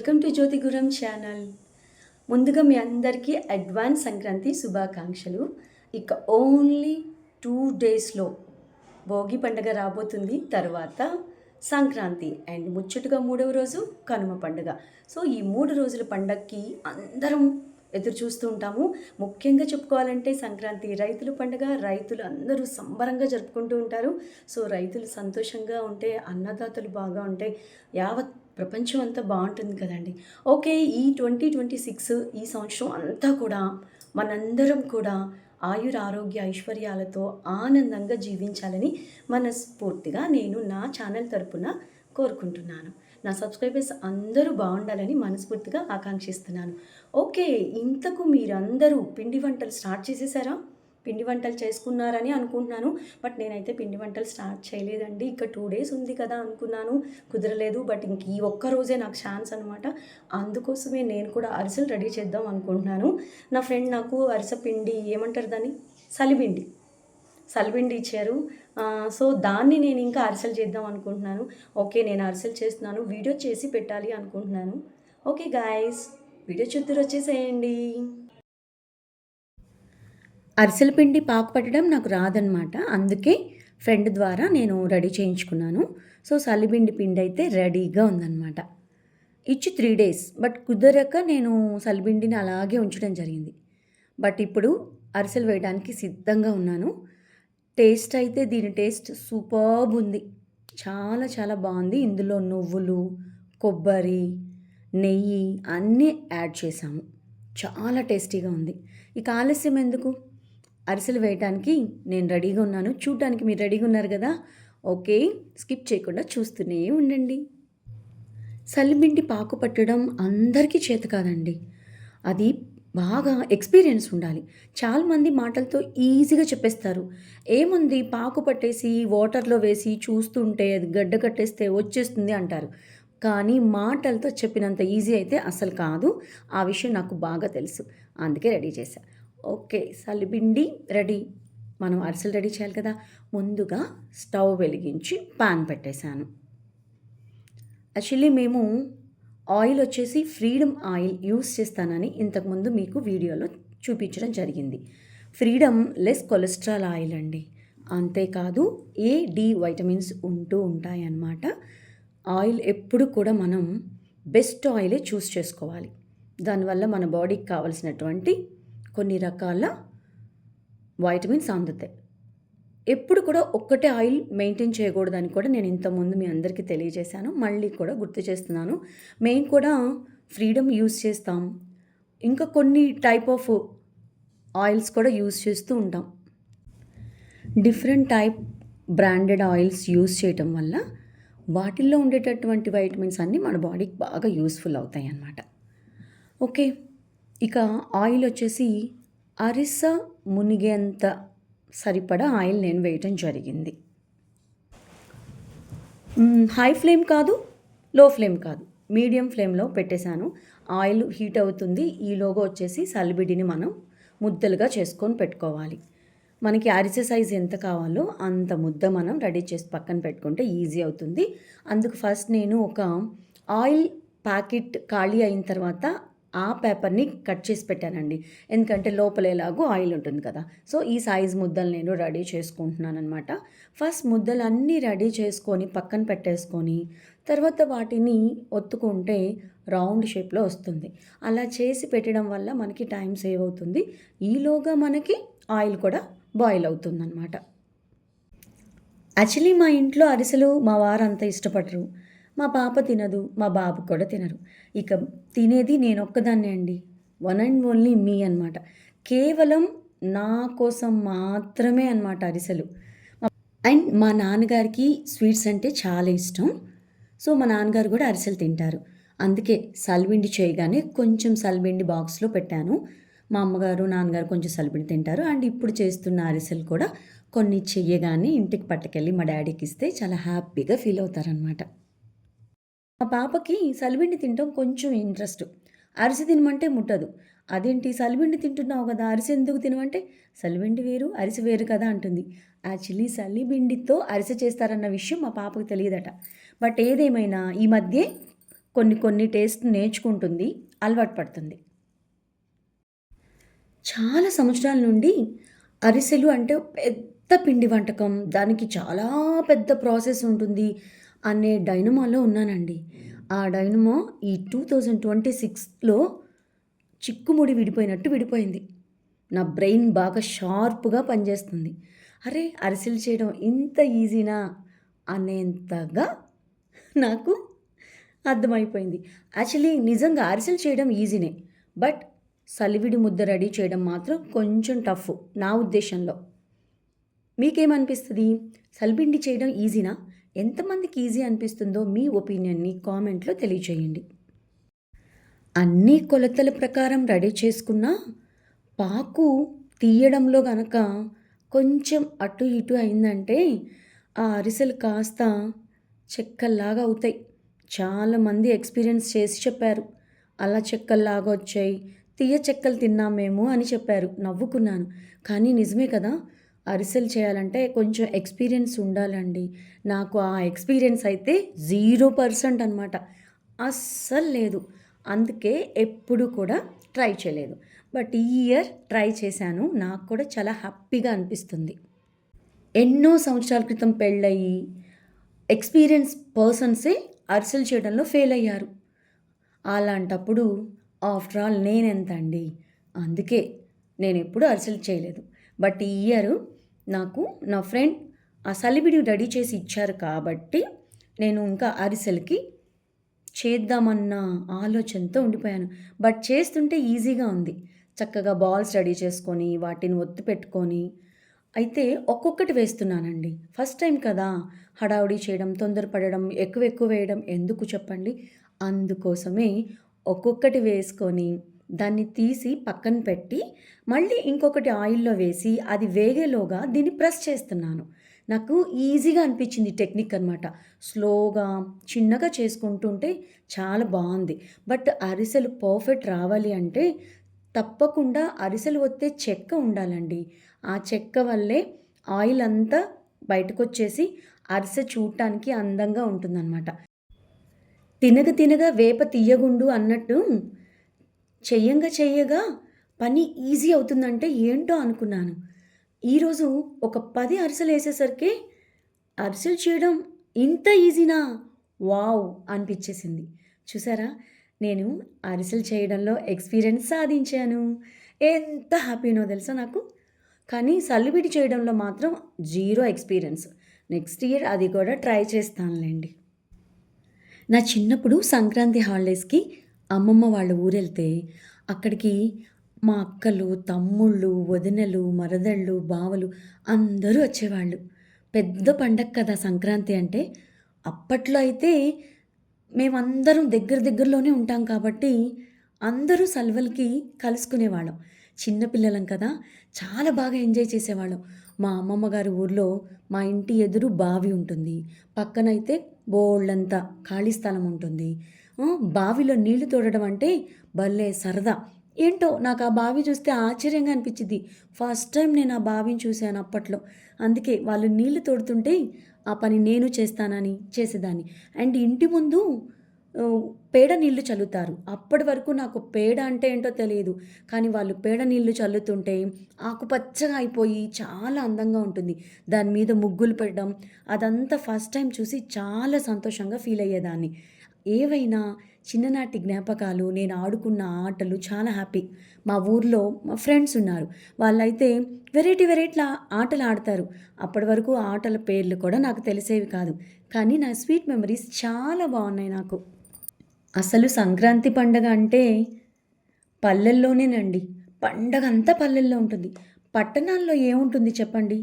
Welcome to జ్యోతిగురం channel. ముందుగా మీ అందరికీ advance Sankranti శుభాకాంక్షలు. ఇక ఓన్లీ 2 డేస్లో భోగి పండుగ రాబోతుంది. తర్వాత సంక్రాంతి అండ్ ముచ్చటగా మూడవ రోజు కనుమ పండుగ. సో ఈ 3 రోజుల పండగకి అందరం ఎదురు చూస్తూ ఉంటాము. ముఖ్యంగా చెప్పుకోవాలంటే సంక్రాంతి రైతుల పండుగ. రైతులు అందరూ సంబరంగా జరుపుకుంటూ ఉంటారు. సో రైతులు సంతోషంగా ఉంటే, అన్నదాతలు బాగా ఉంటే యావత్ ప్రపంచం అంతా బాగుంటుంది కదండి. ఓకే, ఈ 2026 ఈ సంవత్సరం అంతా కూడా మనందరం కూడా ఆయుర ఆరోగ్య ఐశ్వర్యాలతో ఆనందంగా జీవించాలని మనస్ఫూర్తిగా నేను నా ఛానల్ తరపున కోరుకుంటున్నాను. నా సబ్స్క్రైబర్స్ అందరూ బాగుండాలని మనస్ఫూర్తిగా ఆకాంక్షిస్తున్నాను. ఓకే, ఇంతకు మీరందరూ పిండి వంటలు స్టార్ట్ చేసేసారా? పిండి వంటలు చేసుకున్నారని అనుకుంటున్నాను. బట్ నేనైతే పిండి వంటలు స్టార్ట్ చేయలేదండి. ఇక 2 డేస్ ఉంది కదా అనుకున్నాను, కుదరలేదు. బట్ ఇంక ఈ ఒక్క రోజే నాకు ఛాన్స్ అనమాట. అందుకోసమే నేను కూడా అరిసెలు రెడీ చేద్దాం అనుకుంటున్నాను. నా ఫ్రెండ్ నాకు అరిసె పిండి ఏమంటారు దాన్ని, సలిపిండి ఇచ్చారు. సో దాన్ని నేను ఇంకా అరిసెలు చేద్దాం అనుకుంటున్నాను. ఓకే, నేను అరిసెలు చేస్తున్నాను, వీడియో చేసి పెట్టాలి అనుకుంటున్నాను. ఓకే గాయస్, వీడియో చూద్దరు వచ్చేసేయండి. అరిసెల పిండి పాకు పట్టడం నాకు రాదనమాట. అందుకే ఫ్రెండ్ ద్వారా నేను రెడీ చేయించుకున్నాను. సో సలిపిండి పిండి అయితే రెడీగా ఉందన్నమాట. ఇచ్చి 3 డేస్, బట్ కుదరక నేను సలిపిండిని అలాగే ఉంచడం జరిగింది. బట్ ఇప్పుడు అరిసెలు వేయడానికి సిద్ధంగా ఉన్నాను. టేస్ట్ అయితే దీని టేస్ట్ సూపర్బ్ ఉంది. చాలా చాలా బాగుంది. ఇందులో నువ్వులు, కొబ్బరి, నెయ్యి అన్నీ యాడ్ చేసాము. చాలా టేస్టీగా ఉంది. ఇక ఆలస్యం ఎందుకు, అరిసెలు వేయడానికి నేను రెడీగా ఉన్నాను. చూడటానికి మీరు రెడీగా ఉన్నారు కదా. ఓకే, స్కిప్ చేయకుండా చూస్తూనే ఉండండి. సలిపిండి పాకు పట్టడం అందరికీ చేత కాదండి. అది బాగా ఎక్స్పీరియన్స్ ఉండాలి. చాలామంది మాటలతో ఈజీగా చెప్పేస్తారు. ఏముంది, పాకు పట్టేసి వాటర్లో వేసి చూస్తుంటే అది గడ్డ కట్టేస్తే వచ్చేస్తుంది అంటారు. కానీ మాటలతో చెప్పినంత ఈజీ అయితే అసలు కాదు. ఆ విషయం నాకు బాగా తెలుసు, అందుకే రెడీ చేశాను. ఓకే, సలిపిండి రెడీ. మనం అరిసెలు రెడీ చేయాలి కదా. ముందుగా స్టవ్ వెలిగించి పాన్ పెట్టేశాను. యాక్చువల్లీ మేము ఆయిల్ వచ్చేసి ఫ్రీడమ్ ఆయిల్ యూస్ చేస్తానని ఇంతకుముందు మీకు వీడియోలో చూపించడం జరిగింది. ఫ్రీడమ్ లెస్ కొలెస్ట్రాల్ ఆయిల్ అండి. అంతేకాదు డి వైటమిన్స్ ఉంటూ ఉంటాయన్నమాట. ఆయిల్ ఎప్పుడు కూడా మనం బెస్ట్ ఆయిలే చూస్ చేసుకోవాలి. దానివల్ల మన బాడీకి కావలసినటువంటి కొన్ని రకాల వైటమిన్స్ అందుతాయి. ఎప్పుడు కూడా ఒక్కటే ఆయిల్ మెయింటైన్ చేయకూడదని కూడా నేను ఇంతకుముందు మీ అందరికీ తెలియజేశాను. మళ్ళీ కూడా గుర్తు చేస్తున్నాను. మేము కూడా ఫ్రీడమ్ యూస్ చేస్తాం. ఇంకా కొన్ని టైప్ ఆఫ్ ఆయిల్స్ కూడా యూస్ చేస్తూ ఉంటాం. Different type branded oils use చేయటం వల్ల వాటిల్లో ఉండేటటువంటి వైటమిన్స్ అన్నీ మన బాడీకి బాగా యూస్ఫుల్ అవుతాయి అన్నమాట. ఓకే, ఇక ఆయిల్ వచ్చేసి అరిస మునిగేంత సరిపడా ఆయిల్ నేను వేయటం జరిగింది. హై ఫ్లేమ్ కాదు, లో ఫ్లేమ్ కాదు, మీడియం ఫ్లేమ్లో పెట్టేశాను. ఆయిల్ హీట్ అవుతుంది. ఈలోగా వచ్చేసి సలిబిడిని మనం ముద్దలుగా చేసుకొని పెట్టుకోవాలి. మనకి అరిసె సైజ్ ఎంత కావాలో అంత ముద్ద మనం రెడీ చేసి పక్కన పెట్టుకుంటే ఈజీ అవుతుంది. అందుకు ఫస్ట్ నేను ఒక ఆయిల్ ప్యాకెట్ ఖాళీ అయిన తర్వాత ఆ పేపర్ని కట్ చేసి పెట్టానండి. ఎందుకంటే లోపల ఎలాగో ఆయిల్ ఉంటుంది కదా. సో ఈ సైజ్ ముద్దలు నేను రెడీ చేసుకుంటున్నాను అనమాట. ఫస్ట్ ముద్దలన్నీ రెడీ చేసుకొని పక్కన పెట్టేసుకొని తర్వాత వాటిని ఒత్తుకుంటే రౌండ్ షేప్లో వస్తుంది. అలా చేసి పెట్టడం వల్ల మనకి టైం సేవ్ అవుతుంది. ఈలోగా మనకి ఆయిల్ కూడా బాయిల్ అవుతుందన్నమాట. యాక్చువల్లీ మా ఇంట్లో అరిసెలు మా వారు అంత ఇష్టపడరు. మా పాప తినదు, మా బాబు కూడా తినరు. ఇక తినేది నేను ఒక్కదాన్నే అండి. వన్ అండ్ ఓన్లీ మీ అనమాట. కేవలం నా కోసం మాత్రమే అనమాట అరిసెలు. అండ్ మా నాన్నగారికి స్వీట్స్ అంటే చాలా ఇష్టం. సో మా నాన్నగారు కూడా అరిసెలు తింటారు. అందుకే సలిపిండి చేయగానే కొంచెం సలిపిండి బాక్స్లో పెట్టాను. మా అమ్మగారు నాన్నగారు కొంచెం సలిపిండి తింటారు. అండ్ ఇప్పుడు చేస్తున్న అరిసెలు కూడా కొన్ని చెయ్యగానే ఇంటికి పట్టుకెళ్ళి మా డాడీకి ఇస్తే చాలా హ్యాపీగా ఫీల్ అవుతారనమాట. మా పాపకి సలిపిండి తినటం కొంచెం ఇంట్రెస్ట్. అరిసె తినమంటే ముట్టదు. అదేంటి, సలిపిండి తింటున్నావు కదా, అరిసె ఎందుకు తినమంటే సలిపిండి వేరు అరిసె వేరు కదా అంటుంది. యాక్చువల్లీ సలిపిండితో అరిసె చేస్తారన్న విషయం మా పాపకు తెలియదట. బట్ ఏదేమైనా ఈ మధ్య కొన్ని కొన్ని టేస్ట్ నేర్చుకుంటుంది, అలవాటు పడుతుంది. చాలా సంవత్సరాల నుండి అరిసెలు అంటే పెద్ద పిండి వంటకం. దానికి చాలా పెద్ద ప్రాసెస్ ఉంటుంది అనే డైనమాలో ఉన్నానండి. ఆ డైనమో ఈ 2026లో చిక్కుముడి విడిపోయినట్టు విడిపోయింది. నా బ్రెయిన్ బాగా షార్ప్‌గా పనిచేస్తుంది. అరే! అరిసెలు చేయడం ఇంత ఈజీనా అనేంతగా నాకు అర్థమైపోయింది. యాక్చువల్లీ నిజంగా అరిసెలు చేయడం ఈజీనే. బట్ సలివిడి ముద్ద రెడీ చేయడం మాత్రం కొంచెం టఫ్ నా ఉద్దేశంలో. మీకేమనిపిస్తది? సలిపిండి చేయడం ఈజీనా? ఎంతమందికి ఈజీ అనిపిస్తుందో మీ ఒపీనియన్‌ని కామెంట్‌లో తెలియచేయండి. అన్ని కొలతల ప్రకారం రెడీ చేసుకున్న పాకు తీయడంలో గనక కొంచెం అటు ఇటు అయిందంటే ఆ అరిసెలు కాస్త చెక్కల్లాగా అవుతాయి. చాలామంది ఎక్స్పీరియన్స్ చేసి చెప్పారు. అలా చెక్కల్లాగా వచ్చాయి. తియ్య చెక్కలు తిన్నాం మేము అని చెప్పారు. నవ్వుకున్నాను. కానీ నిజమే కదా! అరిసెలు చేయాలంటే కొంచెం ఎక్స్పీరియన్స్ ఉండాలండి. నాకు ఆ ఎక్స్పీరియన్స్ అయితే 0% అనమాట. అస్సలు లేదు. అందుకే ఎప్పుడు కూడా ట్రై చేయలేదు. బట్ ఈ ఇయర్ ట్రై చేశాను. నాకు కూడా చాలా హ్యాపీగా అనిపిస్తుంది. ఎన్నో సంవత్సరాల క్రితం పెళ్ళయ్యి ఎక్స్పీరియన్స్ పర్సన్సే అరిసెలు చేయడంలో ఫెయిల్ అయ్యారు. అలాంటప్పుడు ఆఫ్టర్ ఆల్ నేనెంత అండి. అందుకే నేనెప్పుడు అరిసెలు చేయలేదు. బట్ ఈ ఇయరు నాకు నా ఫ్రెండ్ ఆ సలివిడి రెడీ చేసి ఇచ్చారు కాబట్టి నేను ఇంకా అరిసెలకి చేద్దామన్న ఆలోచనతో ఉండిపోయాను. బట్ చేస్తుంటే ఈజీగా ఉంది. చక్కగా బాల్స్ రెడీ చేసుకొని, వాటిని ఒత్తి పెట్టుకొని, అయితే ఒక్కొక్కటి వేస్తున్నానండి. ఫస్ట్ టైం కదా! హడావుడి చేయడం, తొందరపడడం, ఎక్కువ ఎక్కువ వేయడం ఎందుకు చెప్పండి? అందుకోసమే ఒక్కొక్కటి వేసుకొని, దాన్ని తీసి పక్కన పెట్టి, మళ్ళీ ఇంకొకటి ఆయిల్‌లో వేసి, అది వేగేలోగా దీన్ని ప్రెస్ చేస్తున్నాను. నాకు ఈజీగా అనిపించింది టెక్నిక్ అనమాట. స్లోగా, చిన్నగా చేసుకుంటుంటే చాలా బావుంది. బట్ అరిసెలు పర్ఫెక్ట్ రావాలి అంటే తప్పకుండా అరిసెలు ఒత్తే చెక్క ఉండాలండి. ఆ చెక్క వల్లే ఆయిల్ అంతా బయటకొచ్చేసి అరిసె చూడటానికి అందంగా ఉంటుందనమాట. తినగ తినగా వేప తీయగుండు అన్నట్టు చెయ్యంగా చెయ్యగా పని ఈజీ అవుతుందంటే ఏంటో అనుకున్నాను. ఈరోజు ఒక 10 అరిసెలేసేసరికి అరిసెలు చేయడం ఇంత ఈజీనా? వావ్! అనిపిచ్చేసింది. చూసారా? నేను అరిసెలు చేయడంలో ఎక్స్‌పీరియన్స్ సాధించాను. ఎంత హ్యాపీనో తెలుసా నాకు? కానీ సల్లిపిడి చేయడంలో మాత్రం జీరో ఎక్స్‌పీరియన్స్. నెక్స్ట్ ఇయర్ అది కూడా ట్రై చేస్తానులెండి. నా చిన్నప్పుడు సంక్రాంతి హాలిడేస్‌కి అమ్మమ్మ వాళ్ళ ఊరెళ్తే, అక్కడికి మా అక్కలు, తమ్ముళ్ళు, వదినలు, మరదళ్ళు, బావలు అందరూ వచ్చేవాళ్ళు. పెద్ద పండగ కదా సంక్రాంతి అంటే. అప్పట్లో అయితే మేమందరం దగ్గర దగ్గరలోనే ఉంటాం కాబట్టి, అందరూ సెలవులకి కలుసుకునేవాళ్ళం. చిన్న పిల్లలం కదా! చాలా బాగా ఎంజాయ్ చేసేవాళ్ళం. మా అమ్మమ్మ గారి ఊర్లో మా ఇంటి ఎదురు బావి ఉంటుంది. పక్కనైతే బోలెడంత ఖాళీ స్థలం ఉంటుంది. బావిలో నీళ్లు తోడడం అంటే భలే సరదా. ఏంటో నాకు ఆ బావి చూస్తే ఆశ్చర్యంగా అనిపించిద్ది. ఫస్ట్ టైం నేను ఆ బావిని చూశాను అప్పట్లో. అందుకే వాళ్ళు నీళ్లు తోడుతుంటే ఆ పని నేను చేస్తానని చేసేదాన్ని. అండ్ ఇంటి ముందు పేడ నీళ్లు చల్లుతారు. అప్పటి వరకు నాకు పేడ అంటే ఏంటో తెలీదు. కానీ వాళ్ళు పేడ నీళ్లు చల్లుతుంటే ఆకుపచ్చగా అయిపోయి చాలా అందంగా ఉంటుంది. దాని మీద ముగ్గులు పెట్టడం అదంతా ఫస్ట్ టైం చూసి చాలా సంతోషంగా ఫీల్ అయ్యేదాన్ని. ఏవైనా చిన్ననాటి జ్ఞాపకాలు, నేను ఆడుకున్న ఆటలు చాలా హ్యాపీ. మా ఊర్లో మా ఫ్రెండ్స్ ఉన్నారు. వాళ్ళైతే వెరైటీ వెరైటీల ఆటలు ఆడతారు. అప్పటి వరకు ఆ ఆటల పేర్లు కూడా నాకు తెలిసేవి కాదు. కానీ నా స్వీట్ మెమరీస్ చాలా బావున్నాయి నాకు. అసలు సంక్రాంతి పండగ అంటే పల్లెల్లోనేనండి. పండగంతా పల్లెల్లో ఉంటుంది. పట్టణాల్లో ఏముంటుంది చెప్పండి?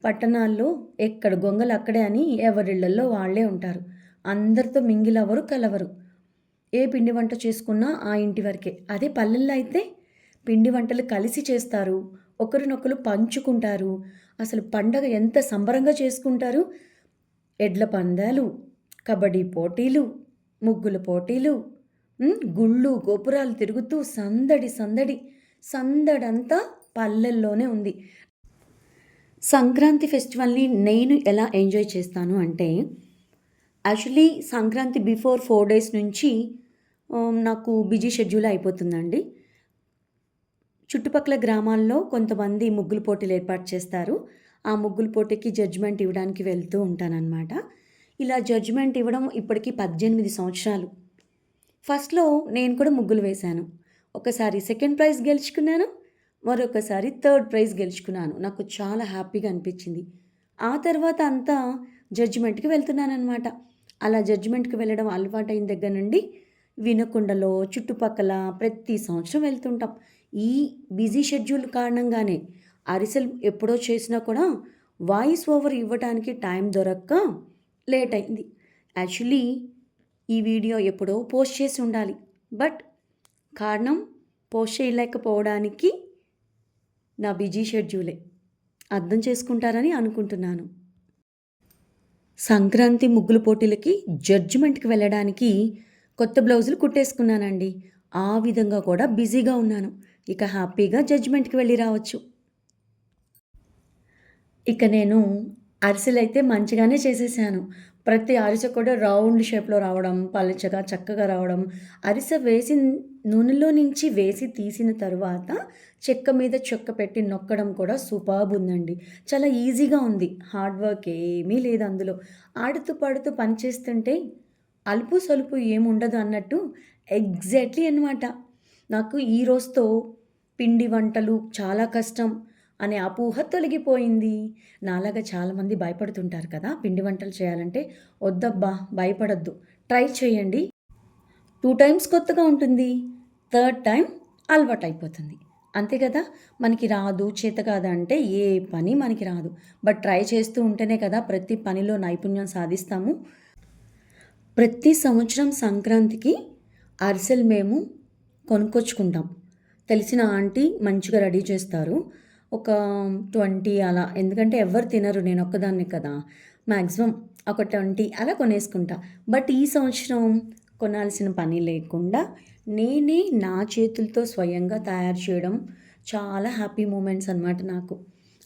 పట్టణాల్లో ఎక్కడ గొంగలు అక్కడే అని ఎవరిళ్ళల్లో వాళ్ళే ఉంటారు. అందరితో మింగిల్ అవ్వరు, కలవరు. ఏ పిండి వంట చేసుకున్నా ఆ ఇంటి వరకే. అదే పల్లెల్లో అయితే పిండి వంటలు కలిసి చేస్తారు. ఒకరినొకరు పంచుకుంటారు. అసలు పండగ ఎంత సంబరంగా చేసుకుంటారు. ఎడ్ల పందాలు, కబడ్డీ పోటీలు, ముగ్గుల పోటీలు, గుళ్ళు, గోపురాలు తిరుగుతూ సందడి సందడి. సందడంతా పల్లెల్లోనే ఉంది. సంక్రాంతి ఫెస్టివల్‌ని నేను ఎలా ఎంజాయ్ చేస్తాను అంటే, యాక్చువల్లీ సంక్రాంతి బిఫోర్ 4 డేస్ నుంచి నాకు బిజీ షెడ్యూల్ అయిపోతుందండి. చుట్టుపక్కల గ్రామాల్లో కొంతమంది ముగ్గుల పోటీలు ఏర్పాటు చేస్తారు. ఆ ముగ్గుల పోటీకి జడ్జిమెంట్ ఇవ్వడానికి వెళ్తూ ఉంటాననమాట. ఇలా జడ్జిమెంట్ ఇవ్వడం ఇప్పటికి 18 సంవత్సరాలు. ఫస్ట్‌లో నేను కూడా ముగ్గులు వేశాను. ఒకసారి సెకండ్ ప్రైజ్ గెలుచుకున్నాను. మరొకసారి థర్డ్ ప్రైజ్ గెలుచుకున్నాను. నాకు చాలా హ్యాపీగా అనిపించింది. ఆ తర్వాత అంతా జడ్జిమెంట్‌కి వెళ్తున్నాననమాట. అలా జడ్జిమెంట్‌కి వెళ్ళడం అలవాటైన దగ్గర నుండి వినుకొండలో, చుట్టుపక్కల ప్రతి సంవత్సరం వెళ్తుంటాం. ఈ బిజీ షెడ్యూల్ కారణంగానే అరిసెలు ఎప్పుడో చేసినా కూడా వాయిస్ ఓవర్ ఇవ్వటానికి టైం దొరక్క లేట్ అయింది. యాక్చువల్లీ ఈ వీడియో ఎప్పుడో పోస్ట్ చేసి ఉండాలి. బట్ కారణం పోస్ట్ చేయలేకపోవడానికి నా బిజీ షెడ్యూలే. అర్థం చేసుకుంటారని అనుకుంటున్నాను. సంక్రాంతి ముగ్గుల పోటీలకి జడ్జిమెంట్‌కి వెళ్ళడానికి కొత్త బ్లౌజులు కుట్టేసుకున్నానండి. ఆ విధంగా కూడా బిజీగా ఉన్నాను. ఇక హ్యాపీగా జడ్జిమెంట్‌కి వెళ్ళి రావచ్చు. ఇక నేను అరిసెలైతే మంచిగానే చేసేసాను. ప్రతి అరిసె కూడా రౌండ్ షేప్‌లో రావడం, పలుచగా చక్కగా రావడం, అరిసె వేసి నూనెలో నుంచి వేసి తీసిన తరువాత చెక్క మీద చెక్క పెట్టి నొక్కడం కూడా సూపర్బ్ ఉందండి. చాలా ఈజీగా ఉంది. హార్డ్ వర్క్ ఏమీ లేదు అందులో. ఆడుతూ పాడుతూ పని చేస్తుంటే అలుపు సలుపు ఏముండదు అన్నట్టు ఎగ్జాక్ట్‌లీ అనమాట. నాకు ఈ రోజుతో పిండి వంటలు చాలా కష్టం అనే అపోహ తొలగిపోయింది. నాలాగా చాలామంది భయపడుతుంటారు కదా! పిండి వంటలు చేయాలంటే. వద్దబ్బా! భయపడొద్దు. ట్రై చేయండి. 2 టైమ్స్ కొత్తగా ఉంటుంది. థర్డ్ టైమ్ అలవాటయిపోతుంది. అంతే కదా! మనకి రాదు, చేత కాదంటే ఏ పని మనకి రాదు. బట్ ట్రై చేస్తూ ఉంటేనే కదా ప్రతి పనిలో నైపుణ్యం సాధిస్తాము. ప్రతి సంవత్సరం సంక్రాంతికి అరిసెలు మేము కొనుక్కొచ్చుకుంటాం. తెలిసిన ఆంటీ మంచిగా రెడీ చేస్తారు. ఒక 20 అలా. ఎందుకంటే ఎవ్వరు తినరు. నేనొక్కదాన్నే కదా! మాక్సిమం ఒక 20 అలా కొనేసుకుంటా. బట్ ఈ సంవత్సరం కొనాల్సిన పని లేకుండా నేనే నా చేతులతో స్వయంగా తయారు చేయడం చాలా హ్యాపీ మూమెంట్స్ అనమాట నాకు.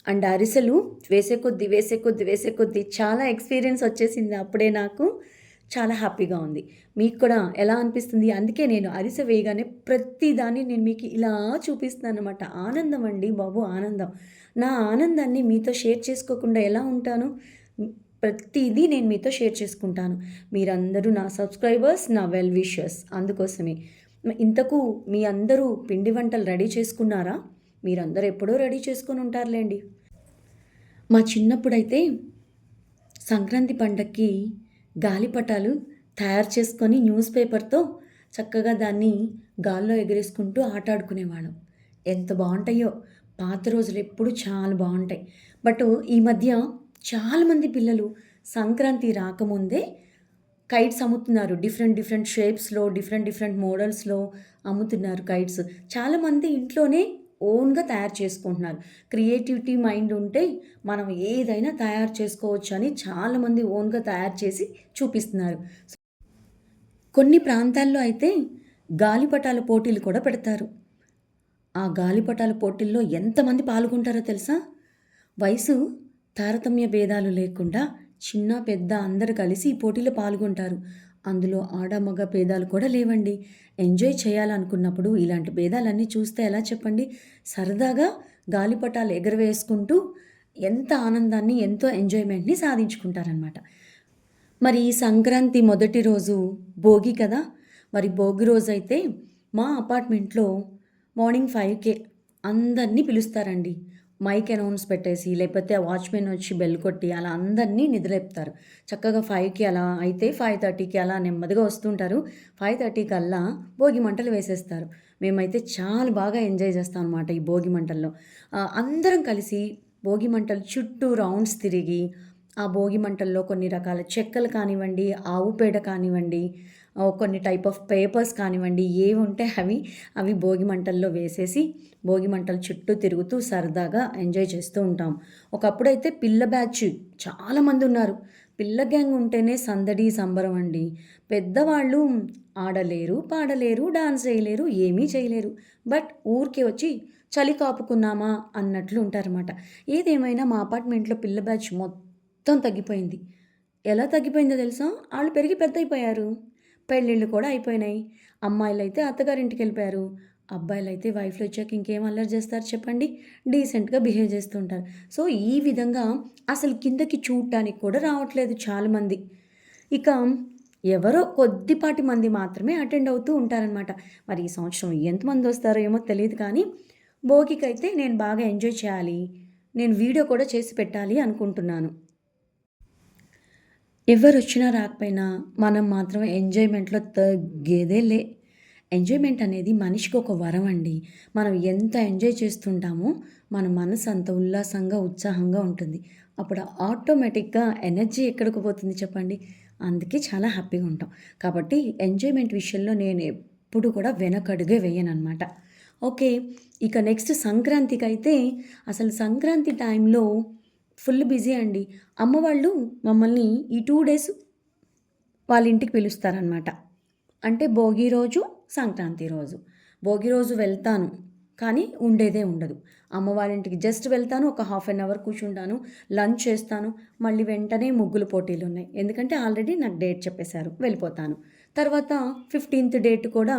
అండ్ అరిసెలు వేసే కొద్దీ, వేసే కొద్దీ, వేసే కొద్దీ చాలా ఎక్స్‌పీరియన్స్ వచ్చేసింది అప్పుడే నాకు. చాలా హ్యాపీగా ఉంది. మీకు కూడా ఎలా అనిపిస్తుంది? అందుకే నేను అరిసె వేయగానే ప్రతి దాన్ని నేను మీకు ఇలా చూపిస్తున్నాననమాట. ఆనందం అండి బాబు, ఆనందం. నా ఆనందాన్ని మీతో షేర్ చేసుకోకుండా ఎలా ఉంటాను? ప్రతీదీ నేను మీతో షేర్ చేసుకుంటాను. మీరందరూ నా సబ్స్క్రైబర్స్, నా వెల్ విషర్స్. అందుకోసమే. ఇంతకు మీ అందరూ పిండి వంటలు రెడీ చేసుకున్నారా? మీరందరూ ఎప్పుడో రెడీ చేసుకొని ఉంటారులెండి. మా చిన్నప్పుడైతే సంక్రాంతి పండక్కి గాలిపటాలు తయారు చేసుకొని న్యూస్ పేపర్‌తో చక్కగా దాన్ని గాల్లో ఎగరేసుకుంటూ ఆట ఆడుకునేవాళ్ళం. ఎంత బావుంటాయో! పాత రోజులు ఎప్పుడు చాలా బావుంటాయి. బట్ ఈ మధ్య చాలామంది పిల్లలు సంక్రాంతి రాకముందే కైట్స్ అమ్ముతున్నారు. డిఫరెంట్ డిఫరెంట్ షేప్స్‌లో, డిఫరెంట్ డిఫరెంట్ మోడల్స్‌లో అమ్ముతున్నారు కైట్స్. చాలామంది ఇంట్లోనే ఓన్‌గా తయారు చేసుకుంటున్నారు. క్రియేటివిటీ మైండ్ ఉంటే మనం ఏదైనా తయారు చేసుకోవచ్చని చాలామంది ఓన్‌గా తయారు చేసి చూపిస్తున్నారు. కొన్ని ప్రాంతాల్లో అయితే గాలిపటాల పోటీలు కూడా పెడతారు. ఆ గాలిపటాల పోటీల్లో ఎంతమంది పాల్గొంటారో తెలుసా? వయసు తారతమ్య భేదాలు లేకుండా చిన్న, పెద్ద అందరూ కలిసి ఈ పోటీలో పాల్గొంటారు. అందులో ఆడ, మగ భేదాలు కూడా లేవండి. ఎంజాయ్ చేయాలనుకున్నప్పుడు ఇలాంటి భేదాలన్నీ చూస్తే ఎలా చెప్పండి? సరదాగా గాలిపటాలు ఎగరవేసుకుంటూ ఎంత ఆనందాన్ని, ఎంతో ఎంజాయ్‌మెంట్‌ని సాధించుకుంటారనమాట. మరి ఈ సంక్రాంతి మొదటి రోజు భోగి కదా! మరి భోగి రోజైతే మా అపార్ట్మెంట్‌లో మార్నింగ్ 5కే అందరినీ పిలుస్తారండి. మైక్ అనౌన్స్ పెట్టేసి, లేకపోతే వాచ్‌మెన్ వచ్చి బెల్ కొట్టి అలా అందరినీ నిద్రలేపుతారు. చక్కగా 5కి అలా అయితే 5:30కి అలా నెమ్మదిగా వస్తుంటారు. 5:30 కల్లా భోగి మంటలు వేసేస్తారు. మేమైతే చాలా బాగా ఎంజాయ్ చేస్తాం అనమాట ఈ భోగి మంటల్లో. అందరం కలిసి భోగి మంటలు చుట్టూ రౌండ్స్ తిరిగి, ఆ భోగి మంటల్లో కొన్ని రకాల చెక్కలు కానివ్వండి, ఆవు పేడ కానివ్వండి, కొన్ని టైప్ ఆఫ్ పేపర్స్ కానివ్వండి, ఏవుంటే అవి భోగి మంటల్లో వేసేసి, భోగి మంటల చుట్టూ తిరుగుతూ సరదాగా ఎంజాయ్ చేస్తూ ఉంటాం. ఒకప్పుడైతే పిల్ల బ్యాచ్ చాలామంది ఉన్నారు. పిల్ల గ్యాంగ్ ఉంటేనే సందడి, సంబరం అండి. పెద్దవాళ్ళు ఆడలేరు, పాడలేరు, డాన్స్ చేయలేరు, ఏమీ చేయలేరు. బట్ ఊరికే వచ్చి చలి కాపుకున్నామా అన్నట్లు ఉంటారన్నమాట. ఏదేమైనా మా అపార్ట్మెంట్‌లో పిల్ల బ్యాచ్ మొత్తం తగ్గిపోయింది. ఎలా తగ్గిపోయిందో తెలుసా? ఆళ్ళు పెరిగి పెద్దయిపోయారు. పెళ్ళిళ్ళు కూడా అయిపోయినాయి. అమ్మాయిలైతే అత్తగారింటికెళ్ళిపోయారు. అబ్బాయిలైతే వైఫ్‌లొచ్చాక ఇంకేం అల్లరి చేస్తారు చెప్పండి? డీసెంట్‌గా బిహేవ్ చేస్తూ ఉంటారు. సో, ఈ విధంగా అసలు కిందకి చూడటానికి కూడా రావట్లేదు చాలామంది. ఇక ఎవరో కొద్దిపాటి మంది మాత్రమే అటెండ్ అవుతూ ఉంటారనమాట. మరి ఈ సంవత్సరం ఎంతమందొస్తారో ఏమో తెలీదు కానీ, భోగికైతే నేను బాగా ఎంజాయ్ చేయాలి. నేను వీడియో కూడా చేసి పెట్టాలి అనుకుంటున్నాను. ఎవరొచ్చినా రాకపోయినా మనం మాత్రం ఎంజాయ్‌మెంట్‌లో తగ్గేదేలే. ఎంజాయ్‌మెంట్ అనేది మనిషికి ఒక వరం అండి. మనం ఎంత ఎంజాయ్ చేస్తుంటామో మన మనసు అంత ఉల్లాసంగా, ఉత్సాహంగా ఉంటుంది. అప్పుడు ఆటోమేటిక్‌గా ఎనర్జీ ఎక్కడికి పోతుంది చెప్పండి? అందుకే చాలా హ్యాపీగా ఉంటాం. కాబట్టి ఎంజాయ్‌మెంట్ విషయంలో నేను ఎప్పుడు కూడా వెనకడుగే వేయననమాట. ఓకే. ఇక నెక్స్ట్ సంక్రాంతికైతే అసలు సంక్రాంతి టైంలో ఫుల్ బిజీ అండి. అమ్మ వాళ్ళు మమ్మల్ని ఈ 2 డేస్ వాళ్ళ ఇంటికి పిలుస్తారనమాట. అంటే భోగి రోజు, సంక్రాంతి రోజు. భోగి రోజు వెళ్తాను. కానీ ఉండేదే ఉండదు. అమ్మ వాళ్ళ ఇంటికి జస్ట్ వెళ్తాను. ఒక హాఫ్ అన్ అవర్ కూర్చుంటాను. లంచ్ చేస్తాను. మళ్ళీ వెంటనే ముగ్గుల పోటీలున్నాయి. ఎందుకంటే ఆల్రెడీ నాకు డేట్ చెప్పేశారు. వెళ్ళిపోతాను. తర్వాత 15థ్ డేట్ కూడా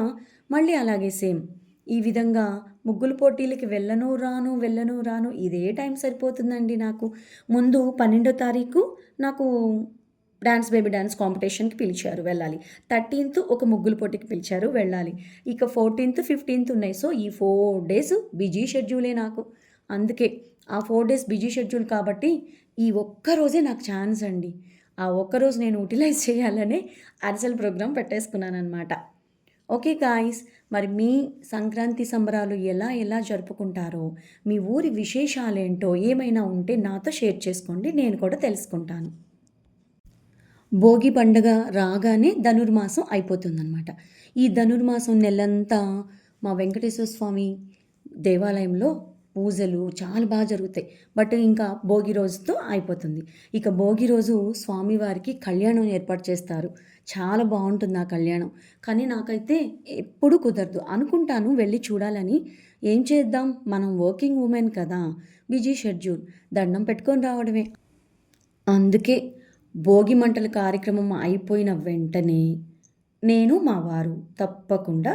మళ్ళీ అలాగే సేమ్. ఈ విధంగా ముగ్గుల పోటీలకి వెళ్ళను, రాను, వెళ్ళను, రాను ఇదే టైం సరిపోతుందండి నాకు. ముందు 12వ తారీఖు నాకు డాన్స్ బేబీ డాన్స్ కాంపిటీషన్‌కి పిలిచారు వెళ్ళాలి. 13థ్ ఒక ముగ్గుల పోటీకి పిలిచారు వెళ్ళాలి. ఇక 14థ్, 15థ్ ఉన్నాయి. సో, ఈ 4 డేస్ బిజీ షెడ్యూలే నాకు. అందుకే ఆ 4 డేస్ బిజీ షెడ్యూల్ కాబట్టి ఈ ఒక్క రోజే నాకు ఛాన్స్ అండి. ఆ ఒక్కరోజు నేను యుటిలైజ్ చేయాలనే అరిసెల ప్రోగ్రామ్ పెట్టేసుకున్నాననమాట. Okay guys. మరి మీ సంక్రాంతి సంబరాలు ఎలా ఎలా జరుపుకుంటారో, మీ ఊరి విశేషాలేంటో ఏమైనా ఉంటే నాతో షేర్ చేసుకోండి. నేను కూడా తెలుసుకుంటాను. భోగి పండగ రాగానే ధనుర్మాసం అయిపోతుందనమాట. ఈ ధనుర్మాసం నెలంతా మా వెంకటేశ్వర స్వామి దేవాలయంలో పూజలు చాలా బాగా జరుగుతాయి. బట్ ఇంకా భోగి రోజుతో అయిపోతుంది. ఇక భోగి రోజు స్వామివారికి కళ్యాణం ఏర్పాటు చేస్తారు. చాలా బావుంటుంది ఆ కళ్యాణం. కానీ నాకైతే ఎప్పుడూ కుదరదు. అనుకుంటాను వెళ్ళి చూడాలని. ఏం చేద్దాం? మనం వర్కింగ్ వుమెన్ కదా! Busy schedule. దండం పెట్టుకొని రావడమే. అందుకే భోగి మంటల కార్యక్రమం అయిపోయిన వెంటనే నేను, మా వారు తప్పకుండా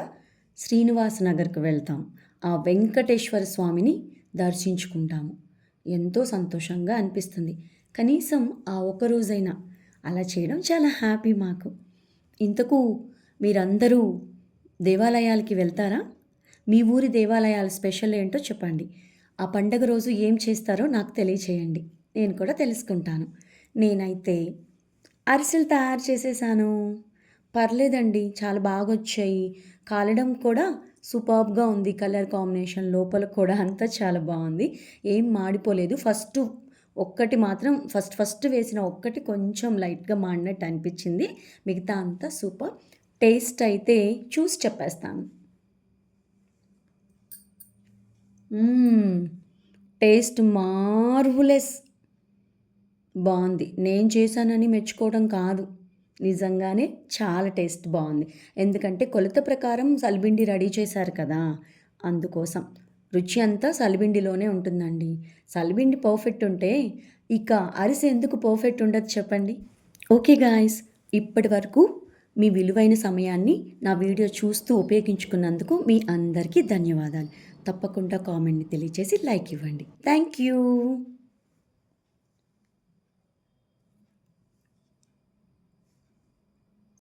శ్రీనివాస నగర్‌కి వెళ్తాం. ఆ వెంకటేశ్వర స్వామిని దర్శించుకుంటాము. ఎంతో సంతోషంగా అనిపిస్తుంది. కనీసం ఆ ఒక్క రోజైనా అలా చేయడం చాలా హ్యాపీ మాకు. ఇంతకు మీరందరూ దేవాలయాలకి వెళ్తారా? మీ ఊరి దేవాలయాల స్పెషల్ ఏంటో చెప్పండి. ఆ పండగ రోజు ఏం చేస్తారో నాకు తెలియచేయండి. నేను కూడా తెలుసుకుంటాను. నేనైతే అరిసెలు తయారు చేసేసాను. పర్లేదండి. చాలా బాగొచ్చాయి. కాలడం కూడా సూపర్బ్‌గా ఉంది. కలర్ కాంబినేషన్ లోపల కూడా అంతా చాలా బావుంది. ఏం మాడిపోలేదు. ఒక్కటి మాత్రం ఫస్ట్ వేసిన ఒక్కటి కొంచెం లైట్‌గా మాడినట్టు అనిపిచ్చింది. మిగతా అంతా సూపర్. టేస్ట్ అయితే చూసి చెప్పేస్తాను. హ్మ్. Taste marvellous. బావుంది. నేను చేశానని మెచ్చుకోవడం కాదు. నిజంగానే చాలా టేస్ట్ బావుంది. ఎందుకంటే కొలత ప్రకారం సలిబిండి రెడీ చేశారు కదా! అందుకోసం. రుచి అంతా సలిబిండిలోనే ఉంటుందండి. సలిబిండి పర్ఫెక్ట్ ఉంటే ఇక అరిసె ఎందుకు పర్ఫెక్ట్ ఉండదు చెప్పండి? Okay guys. ఇప్పటి వరకు మీ విలువైన సమయాన్ని నా వీడియో చూస్తూ ఉపయోగించుకున్నందుకు మీ అందరికీ ధన్యవాదాలు. తప్పకుండా కామెంట్‌ని తెలియచేసి లైక్ ఇవ్వండి. Thank you.